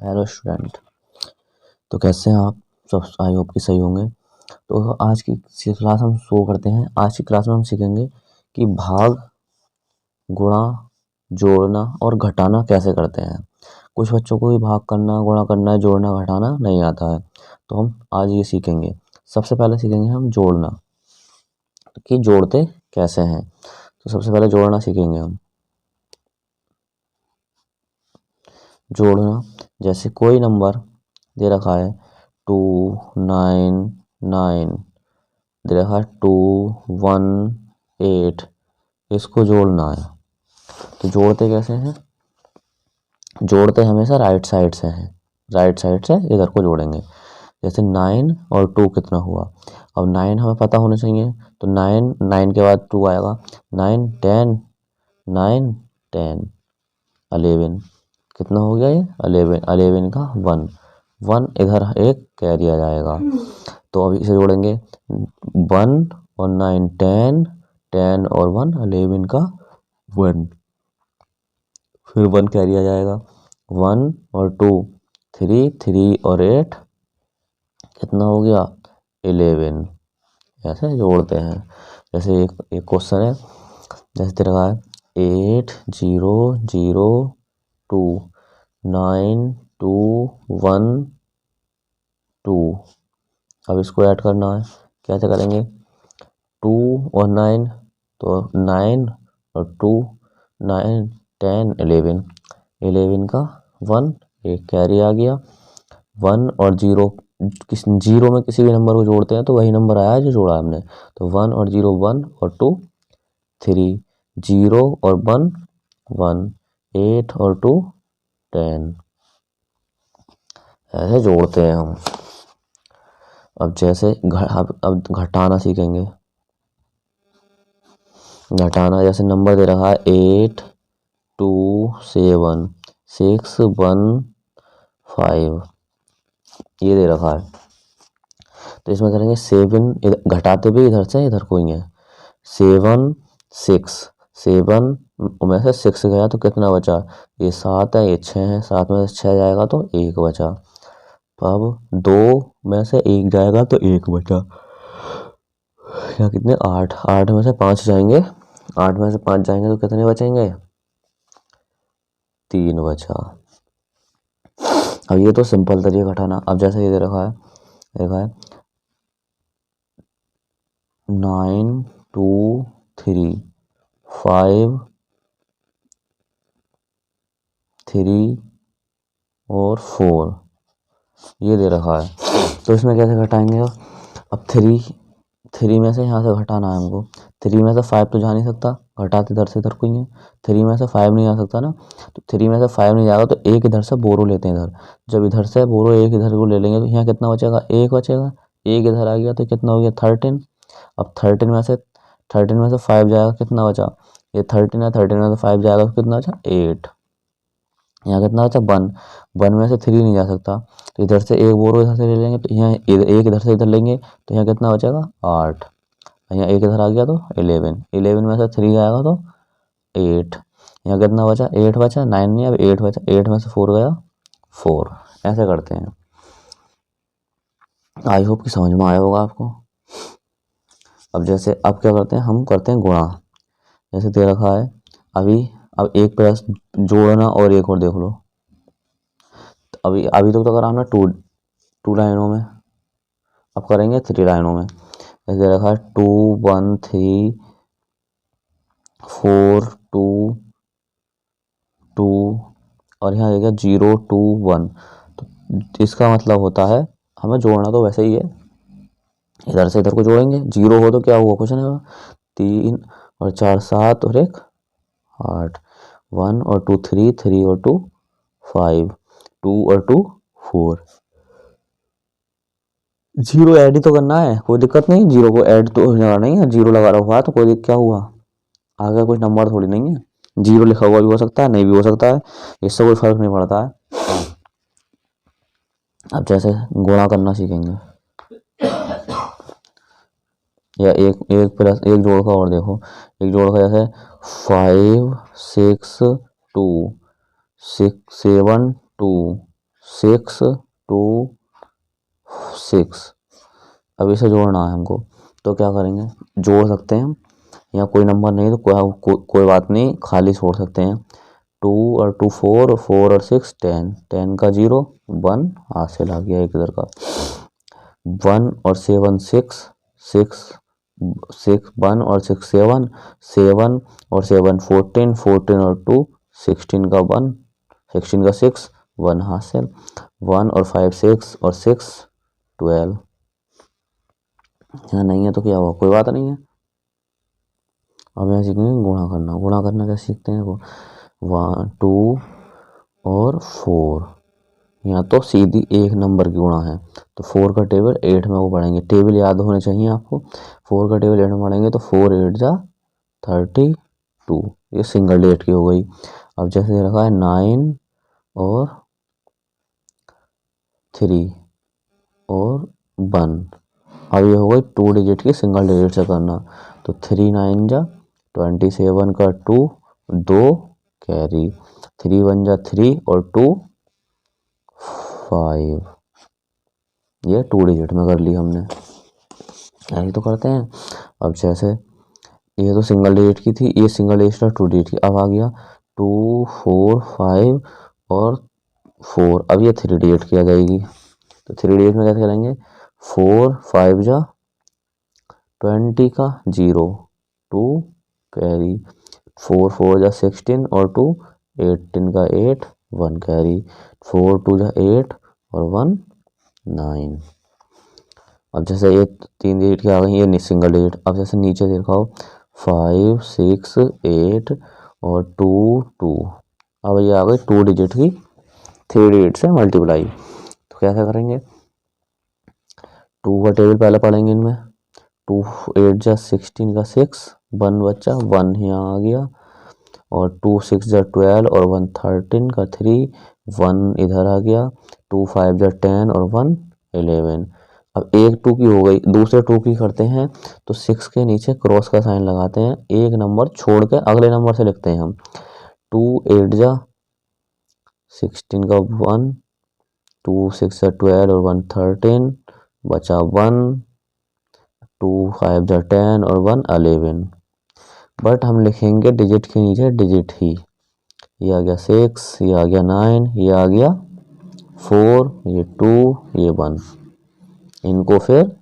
Hello student. तो कैसे हैं आप सब? आई होप कि सही होंगे। तो आज की क्लास हम शुरू करते हैं। आज की क्लास में हम सीखेंगे कि भाग, गुणा, जोड़ना और घटाना कैसे करते हैं। कुछ बच्चों को भी भाग करना, गुणा करना, जोड़ना, घटाना नहीं आता है, तो हम आज ये सीखेंगे। सबसे पहले सीखेंगे हम जोड़ना, कि जोड़ते कैसे हैं। तो सबसे पहले जोड़ना सीखेंगे हम। जोड़ना, जैसे कोई नंबर दे रखा है 299, दे रखा है 218, इसको जोड़ना है। तो जोड़ते कैसे हैं? जोड़ते हमेशा राइट साइड से हैं, राइट साइड से इधर को जोड़ेंगे। जैसे 9 और 2 कितना हुआ? अब 9 हमें पता होना चाहिए, तो 9 के बाद 2 आएगा। 9 10, 9 10 11, कितना हो गया ये? 11 का 1 इधर एक कैरी आ जाएगा। तो अभी इसे जोड़ेंगे 1 और 9 10, 10 और 1 11 का 1, फिर 1 कैरी आ जाएगा। 1 और 2 3, 3 और 8 कितना हो गया? 11। ऐसे जोड़ते हैं। जैसे एक क्वेश्चन है, जैसे तेरा है 8 0 0 2 9 2 1 2। अब इसको ऐड करना है, कैसे करेंगे? 2 और 9, तो 9 और 2 9 10 11, 11 का 1 एक कैरी आ गया। 1 और 0, जीरो में किसी भी नंबर को जोड़ते हैं तो वही नंबर आया जो जोड़ा हमने। तो 1 और 0 1 और 2 3, 0 और 1 1, 8 और 2 10। ऐसे जोड़ते हैं हम। अब जैसे अब घटाना सीखेंगे। घटाना, जैसे नंबर दे रखा है 8 2 7 6 1 5, ये दे रखा है। तो इसमें करेंगे 7, घटाते भी इधर से इधर को ही है। 7 6, 7 में से 6 गया तो कितना बचा? ये 7 है, ये 6 है, 7 में से 6 जाएगा तो 1 बचा। अब 2 में से 1 जाएगा तो 1 बचा। यहाँ कितने? 8, 8 में से 5 जाएंगे, 8 में से 5 जाएंगे तो कितने बचेंगे? 3 बचा। अब ये तो सिंपल तरीका घटाना। अब जैसे ये दे रखा है 9 2 3 5 3 और 4, ये दे रखा है। तो इसमें कैसे घटाएंगे? अब 3 में से यहाँ से घटाना है हमको। 3 में से 5 तो जा नहीं सकता, घटाते इधर से इधर को ही है। 3 में से 5 नहीं आ सकता ना, तो 3 में से 5 नहीं जाएगा तो एक इधर से बोरो लेते हैं इधर। जब इधर से बोरो एक इधर को ले लेंगे तो यहाँ कितना बचेगा? 1 बचेगा। 1 इधर आ गया तो कितना हो गया? 13। अब 13 में से 5 जाएगा, कितना बचा? ये 13 है, 13 में से 5 जाएगा तो कितना बचा? 8। यहाँ कितना बचा? 1। 1 में से 3 नहीं जा सकता, तो इधर से एक बोरो इधर से ले लेंगे, तो यहाँ एक इधर से इधर लेंगे तो यहाँ कितना बचेगा? 8। यहाँ एक इधर आ गया तो 11, 11 में से 3 आएगा तो 8। यहाँ कितना बचा? 8 बचा, 9 नहीं, अब 8 बचा। 8 में से 4 गया 4। ऐसे करते हैं। आई होप कि समझ में आया होगा आपको। अब जैसे अब क्या करते हैं? हम करते हैं गुणा। जैसे दे रखा है अभी, अब एक प्लस जोड़ना और एक और देख लो। अभी अभी तो करा हमने 2 लाइनों में, अब करेंगे 3 लाइनों में। जैसे रखा है 2 1 3 4 2 2 और यहाँ देखिए 0 2 1। तो इसका मतलब होता है हमें जोड़ना तो वैसे ही है, इधर से इधर को जोड़ेंगे। 0 हो तो क्या हुआ? कुछ नहीं हुआ। 3 और 4 7 और 1 8, 1 और 2 3, 3 और 2 5, 2 और 2 4। 0 ऐड ही तो करना है, कोई दिक्कत नहीं। 0 को ऐड तो करना नहीं है, 0 लगा हुआ है तो कोई क्या हुआ? आगे कुछ नंबर थोड़ी नहीं है। 0 लिखा हुआ भी हो सकता है, नहीं भी हो सकता है, इससे कोई फर्क नहीं पड़ता है। अब जैसे गुणा करना सीखेंगे, या एक प्लस एक जोड़ का और देखो। एक जोड़ का जैसे 5 6 2 6 7 2 6 2 6। अब इसे जोड़ना है हमको, तो क्या करेंगे, जोड़ सकते हैं हम, या कोई नंबर नहीं तो कोई बात नहीं, खाली छोड़ सकते हैं। 2 और 2 4, 4 और 6 10, 10 का 0 1 हासिल आ गया एक इधर का। 1 और 7 6, 6 6 1 और 6 7, 7 और 7 14, 14 और 2 16 का 1, 16 का 6 1 हासिल। 1 और 5 6 और 6 12। यहाँ नहीं है तो क्या हुआ, कोई बात नहीं है। अब यहाँ सीखेंगे गुणा करना। गुणा करना कैसे सीखते हैं, वो 1 2 और 4, यहाँ तो सीधी एक नंबर की गुणा है, तो 4 का टेबल 8 में वो पढ़ेंगे। टेबल याद होने चाहिए आपको। 4 का टेबल 8 में पढ़ेंगे तो 4 8 जा 32, ये सिंगल डिजिट की हो गई। अब जैसे रखा है 9 और 3 और 1, अब ये हो गई 2 डिजिट की, सिंगल डिजिट से करना, तो 3 9 जा 27 का 2 2 कैरी, 3 1 जा 3 और 2 5, ये 2 डिजिट में कर ली हमने। यही तो करते हैं। अब जैसे ये तो सिंगल डिजिट की थी, ये सिंगल डिजिट था 2 डिजिट की, अब आ गया 2 4 5 और 4, अब ये 3 डिजिट की आ जाएगी। तो 3 डिजिट में कैसे करेंगे, 4 5 जा 20 का 0 2 कैरी, 4 4 जा 16 और 2 18 का 8 1 कैरी, 4 2 जा 8 और 1 9। अब जैसे ये 3 डिजिट की आ गई, ये सिंगल डिजिट। अब जैसे नीचे दिखाओ 5 6 8 और 2 2, अब ये आ गई 2 डिजिट की, 3 डिजिट से मल्टीप्लाई। तो कैसे करेंगे, 2 का टेबल पहले पढ़ेंगे इनमें। 2 8 जा 16 का 6 1 बच्चा 1 यहाँ आ गया, और 2 6 जा 12 और 1 13 का 3 1 इधर आ गया, 2 5 जा 10 और 1 11। अब एक 2 की हो गई, दूसरे 2 की करते हैं तो 6 के नीचे क्रॉस का साइन लगाते हैं, एक नंबर छोड़ के अगले नंबर से लिखते हैं हम। 2 8 जा 16 का 1, 2 6 जा 12 और 1 13 बचा 1, 2 5 जा 10 और 1 11। बट हम लिखेंगे डिजिट के नीचे डिजिट ही, ये आ गया 6, ये आ गया 9, ये आ गया 4, ये 2, ये 1। इनको फिर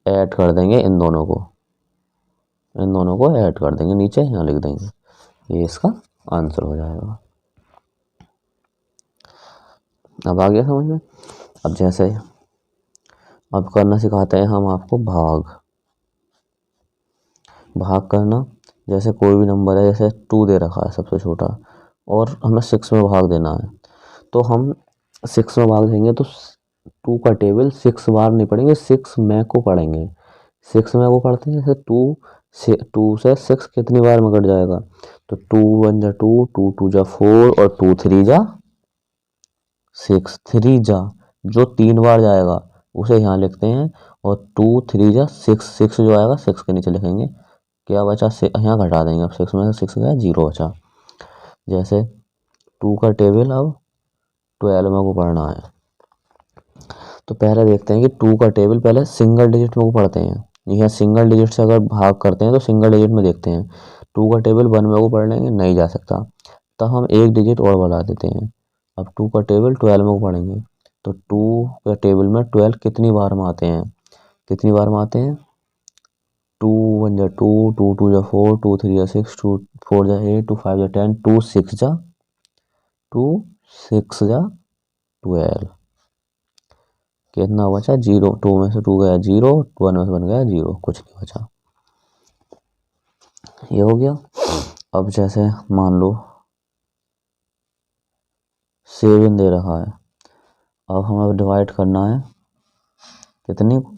ऐड कर देंगे, इन दोनों को ऐड कर देंगे नीचे, यहाँ लिख देंगे, ये इसका आंसर हो जाएगा। अब आ गया समझ में। अब जैसे अब करना सिखाते हैं हम आपको भाग करना। जैसे कोई भी नंबर है, जैसे 2 दे रखा है सबसे छोटा, और हमें 6 में भाग देना है, तो हम 6 में भाग देंगे तो 2 का टेबल 6 बार नहीं पढ़ेंगे, 6 में को पढ़ेंगे। 6 में को पढ़ते हैं, जैसे 2 से 6 कितनी बार में कट जाएगा, तो 2 1 जा 2, 2 2 जा 4 और 2 3 जा 6, 3 जा जो 3 बार जाएगा उसे यहाँ लिखते हैं, और 2 3 जा 6, 6 जो आएगा 6 के नीचे लिखेंगे, क्या बचा, यहाँ घटा देंगे। अब 6 में से 6 गया 0 बचा। जैसे 2 का टेबल अब 12 में को पढ़ना है, तो पहले देखते हैं कि 2 का टेबल पहले सिंगल डिजिट में को पढ़ते हैं, यहाँ सिंगल डिजिट से अगर भाग करते हैं तो सिंगल डिजिट में देखते हैं। 2 का टेबल 1 में को पढ़ लेंगे, नहीं जा सकता, तो हम एक डिजिट और बढ़ा देते हैं। अब 2 का टेबल 12 में को पढ़ेंगे, तो 2 का टेबल में 12 कितनी बार में आते हैं, 2 1 जा 2, 2 2 जा 4, 2 3 जा 6, 2 4 जा 8, 2 5 जा 10, 2 6 जा 12, कितना बचा 0, 2 में से 2 गया 0, 1 में से 1 गया 0, कुछ नहीं बचा। ये हो गया। अब जैसे मान लो 7 दे रखा है, अब हमें डिवाइड करना है कितने को,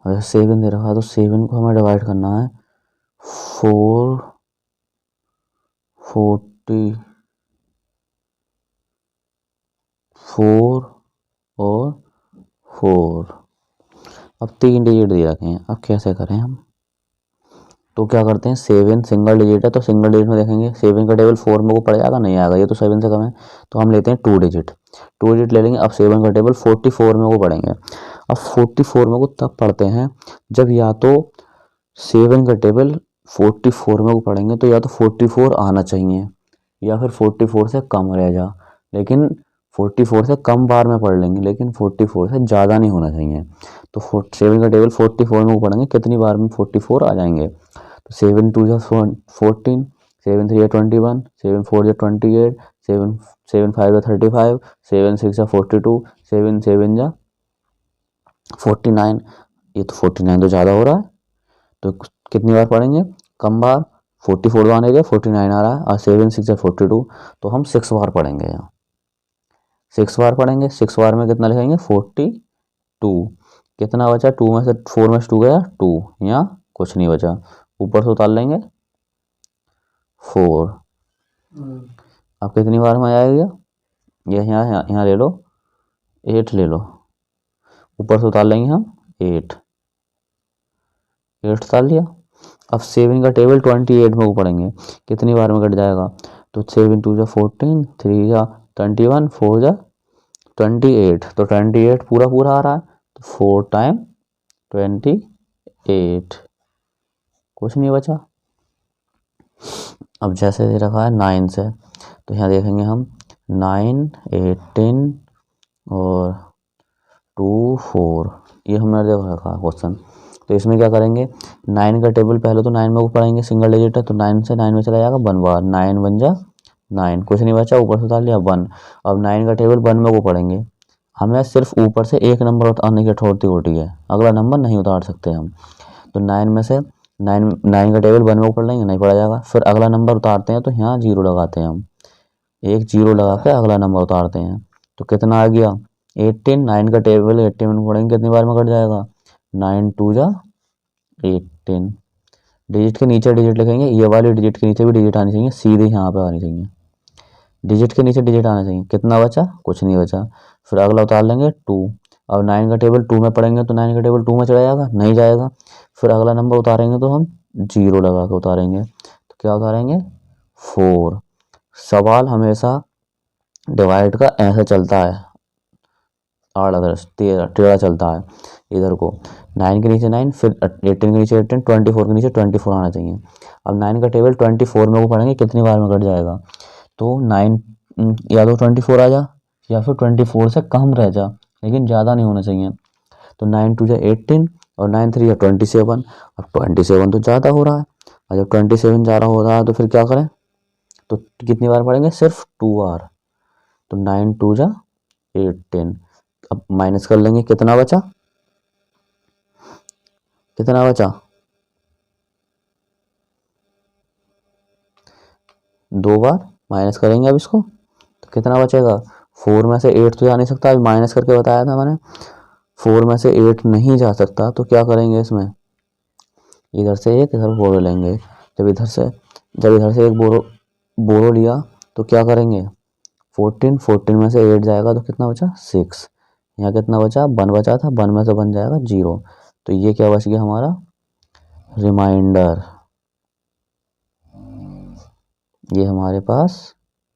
अगर 7 दे रखा है तो 7 को हमें डिवाइड करना है 4 44 और 4। अब 3 डिजिट दे रखे हैं, अब कैसे करें हम, तो क्या करते हैं, 7 सिंगल डिजिट है तो सिंगल डिजिट में देखेंगे, 7 का टेबल 4 में को पड़ जाएगा, नहीं आएगा, ये तो 7 से कम है, तो हम लेते हैं 2 डिजिट, 2 डिजिट ले लेंगे। अब 7 का टेबल 44 में को पढ़ेंगे। अब 44 में को तब पढ़ते हैं जब या तो 7 का टेबल 44 में को पढ़ेंगे तो या तो 44 आना चाहिए या फिर 44 से कम रह जा, लेकिन 44 से कम बार में पढ़ लेंगे, लेकिन 44 से ज़्यादा नहीं होना चाहिए। तो 7 का टेबल 44 में को पढ़ेंगे, कितनी बार में 44 आ जाएंगे, तो 7 2 जा 14, 7 3 जा 21, 7 4 जा 28, 7 5 जा 35, 7 6 जा 42, 7 7 जा 49। ये तो 49 तो ज़्यादा हो रहा है, तो कितनी बार पढ़ेंगे, कम बार, 44 आने के 49 आ रहा है, और 7 6 जा 42, तो हम 6 बार पढ़ेंगे यहाँ, 6 बार पढ़ेंगे। 6 बार में कितना लिखेंगे, 42, कितना बचा, 2 में से 4 में से 2 गया 2, यहाँ कुछ नहीं बचा, ऊपर से उतार लेंगे 4। अब कितनी बार में आएगा, ये यहाँ ले लो, 8 ले लो, ऊपर से उतार लेंगे हम 8 उतार लिया। अब 7 का टेबल 28 में को पढ़ेंगे, कितनी बार में कट जाएगा, तो 7 2 जा 14, 3 जा 21, 4 जा 28, तो 28 पूरा पूरा आ रहा है, तो 4 टाइम 28, कुछ नहीं बचा। अब जैसे दे रखा है 9 से, तो यहाँ देखेंगे हम 9 18 और 2 4, ये हमने देख रखा है क्वेश्चन। तो इसमें क्या करेंगे, 9 का टेबल पहले तो 9 में को पढ़ेंगे, सिंगल डिजिट है तो 9 से 9 में चला जाएगा 1 बार, 9 1 जा 9, कुछ नहीं बचा, ऊपर से उतार लिया 1। अब 9 का टेबल 1 में को पढ़ेंगे, हमें सिर्फ ऊपर से एक नंबर उतारने की अथॉरिटी होती है, अगला नंबर नहीं उतार सकते हम। तो 9 में से 9 का टेबल 1 में को पढ़ लेंगे, नहीं पढ़ा जाएगा, फिर अगला नंबर उतारते हैं तो यहाँ 0 लगाते हैं हम, एक 0 लगा के अगला नंबर उतारते हैं, तो कितना आ गया 18। 9 का टेबल 18 में पढ़ेंगे, कितनी बार में कट जाएगा, 9 2 जा 18, डिजिट के नीचे डिजिट लिखेंगे, ये वाली डिजिट के नीचे भी डिजिट आनी चाहिए, सीधे यहाँ पे आनी चाहिए, डिजिट के नीचे डिजिट आना चाहिए, कितना बचा, कुछ नहीं बचा, फिर अगला उतार लेंगे 2। अब 9 का टेबल 2 में पढ़ेंगे तो 9 का टेबल 2 में चला जाएगा, नहीं जाएगा, फिर अगला नंबर उतारेंगे तो हम 0 लगा के उतारेंगे, तो क्या उतारेंगे 4। सवाल हमेशा डिवाइड का ऐसे चलता है, आड़ा टेढ़ा चलता है, इधर को 9 के नीचे 9, फिर 18 के नीचे 18, 24 के नीचे 24 आना चाहिए। अब 9 का टेबल 24 में को पढ़ेंगे, कितनी बार में कट जाएगा, तो 9 या तो 24 आ जा या फिर 24 से कम रह जा, लेकिन ज़्यादा नहीं होना चाहिए। तो 9 2 जा 18 और 9 3 जा 27, अब 27 तो ज़्यादा हो रहा है, और जब 27 ज़्यादा हो रहा है तो फिर क्या करें, तो कितनी बार पढ़ेंगे, सिर्फ 2 बार, तो 9 2 जा 18। अब माइनस कर लेंगे, कितना बचा, कितना बचा, 2 बार माइनस करेंगे अब इसको, तो कितना बचेगा, 4 में से 8 तो जा नहीं सकता, अभी माइनस करके बताया था मैंने, 4 में से 8 नहीं जा सकता, तो क्या करेंगे इसमें, इधर से एक इधर बोरो लेंगे, जब इधर से एक बोरो लिया तो क्या करेंगे, 14 में से 8 जाएगा तो कितना बचा 6, यहाँ कितना बचा 1 बचा था, 1 में से 1 जाएगा 0, तो ये क्या बच गया हमारा रिमाइंडर, ये हमारे पास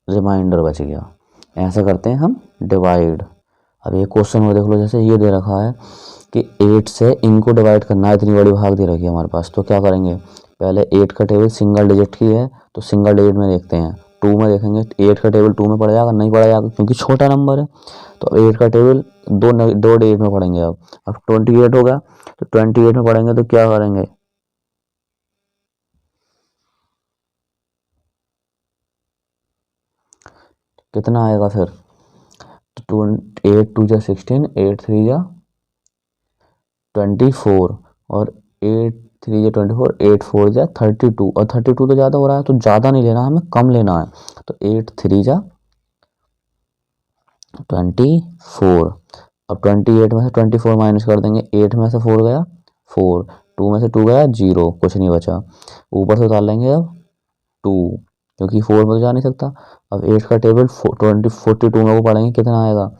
रिमाइंडर बच गया। ऐसे करते हैं हम डिवाइड। अब एक क्वेश्चन में देख लो, जैसे ये दे रखा है कि 8 से इनको डिवाइड करना है, इतनी बड़ी भाग दे रखी है हमारे पास, तो क्या करेंगे, पहले 8 का टेबल सिंगल डिजिट की है तो सिंगल डिजिट में देखते हैं, 2 में देखेंगे, 8 का टेबल 2 में पड़ जाएगा, नहीं पड़ा जाएगा क्योंकि छोटा नंबर है, तो 8 का टेबल दो डिजिट में पढ़ेंगे। अब 28 हो गया, तो 28 में पढ़ेंगे तो क्या करेंगे, कितना आएगा फिर, तो 8 2 जा 16, 8 3 जा 24 और 8 3 जा 24, 8 4 जा 32, और 32 तो ज़्यादा हो रहा है, तो ज़्यादा नहीं लेना, हमें कम लेना है, तो 8 3 जा 24। अब 28 में से 24 माइनस कर देंगे, 8 में से 4 गया 4, 2 में से 2 गया 0, कुछ नहीं बचा, ऊपर से उतार लेंगे अब 2, क्योंकि 4 में तो जा नहीं सकता। अब 8 का टेबल 42 में वो पढ़ेंगे, कितना आएगा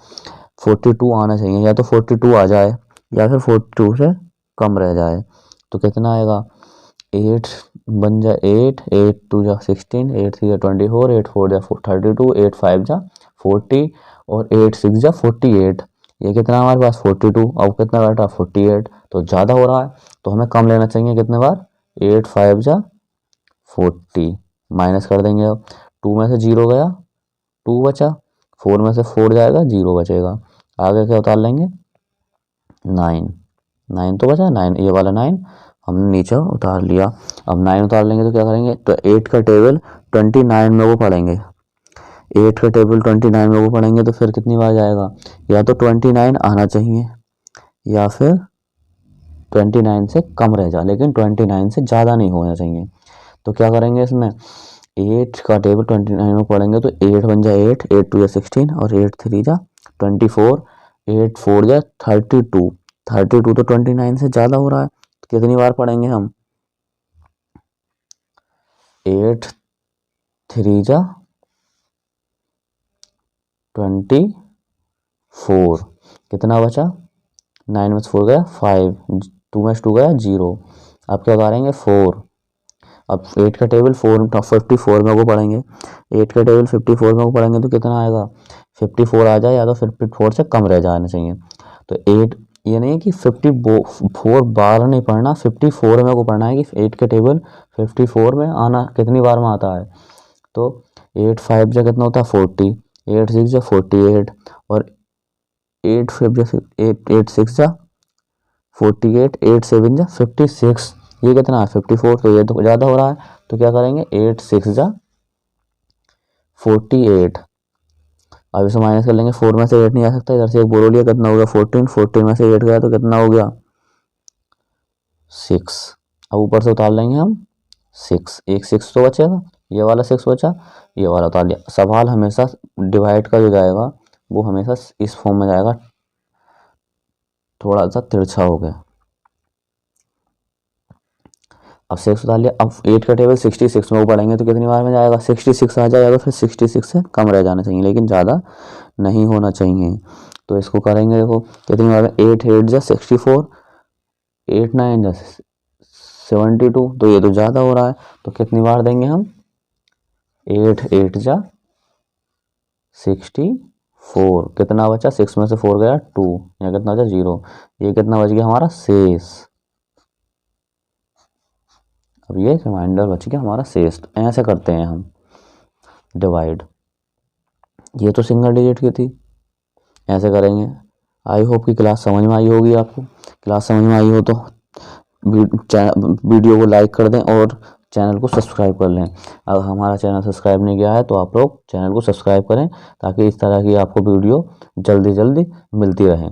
42 आना चाहिए, या तो 42 आ जाए या फिर 42 से कम रह जाए, तो कितना आएगा 8 बन जा 8, 8 2 जा 16, 8 3 जा 24, 8 4 जा 32, 8 5 जा 40 और 8 6 जा 48। ये कितना हमारे पास 42। अब कितना घटा 48, तो ज़्यादा हो रहा है तो हमें कम लेना चाहिए। कितने बार 8 5 जा 40, माइनस कर देंगे। अब 2 में से 0 गया, 2 बचा, 4 में से 4 जाएगा, 0 बचेगा। आगे क्या उतार लेंगे 9, 9 तो बचा 9, ये वाला 9 हमने नीचे उतार लिया। अब 9 उतार लेंगे तो क्या करेंगे, तो 8 का टेबल 29 में वो पढ़ेंगे। 8 का टेबल 29 में वो पढ़ेंगे तो फिर कितनी बार जाएगा, या तो 29 आना चाहिए या फिर 29 से कम रह जा, लेकिन 29 से ज़्यादा नहीं होना चाहिए। तो क्या करेंगे इसमें, 8 का टेबल 29 में पढ़ेंगे तो 8 बन जाए 8, 8 2 जा 16 और 8 3 जा 24, 8 4 जा 32, 32 तो 29 से ज़्यादा हो रहा है। तो कितनी बार पढ़ेंगे हम, 8 3 जा 24, कितना बचा 9 में से 4 गया 5, 2 में से 2 गया 0। अब क्या उतारेंगे 4। अब 8 का टेबल 54 में को पढ़ेंगे, 8 का टेबल 54 में को पढ़ेंगे तो कितना आएगा 54 आ जाए, या तो 54 से कम रह जाना चाहिए। तो 8, ये नहीं कि 54 बार नहीं पढ़ना, 54 में को पढ़ना है कि 8 के टेबल 54 में आना कितनी बार में आता है। तो 8 5 जा कितना होता है 40, 8 6 जा 48 और 8 5 जा 8 6 जा 48, 8 7 जा 56, ये कितना है 54, तो ये तो ज़्यादा हो रहा है। तो क्या करेंगे 8 6 जा 48। अब इसे माइनस कर लेंगे, 4 में से 8 नहीं आ सकता, इधर से एक बोलो लिया, कितना हो गया 14, 14 में से 8 गया तो कितना हो गया 6। अब ऊपर से उतार लेंगे हम 6, एक 6 तो बचेगा, ये वाला 6 बचा, ये वाला उतार लिया। सवाल हमेशा डिवाइड का जो जाएगा वो हमेशा इस फॉर्म में जाएगा, थोड़ा सा तिरछा हो गया। अब 6 उतार लिया। अब 8 का टेबल 66 में वो पढ़ेंगे तो कितनी बार में जाएगा 66 आ जाएगा, तो फिर 66 से कम रह जाना चाहिए, लेकिन ज़्यादा नहीं होना चाहिए। तो इसको करेंगे, देखो कितनी बार में 8 8 जा 64, 8 9 जा 72, तो ये तो ज़्यादा हो रहा है। तो कितनी बार देंगे हम 8 8 जा 64, कितना बचा 6 में से 4 गया 2, या कितना बचा 0, ये कितना बच गया हमारा शेष। अब ये रिमाइंडर बच गया हमारा शेष। ऐसे करते हैं हम डिवाइड। ये तो सिंगल डिजिट की थी, ऐसे करेंगे। आई होप कि क्लास समझ में आई होगी आपको। क्लास समझ में आई हो तो वीडियो को लाइक कर दें और चैनल को सब्सक्राइब कर लें। अगर हमारा चैनल सब्सक्राइब नहीं किया है तो आप लोग चैनल को सब्सक्राइब करें, ताकि इस तरह की आपको वीडियो जल्दी जल्दी मिलती रहे।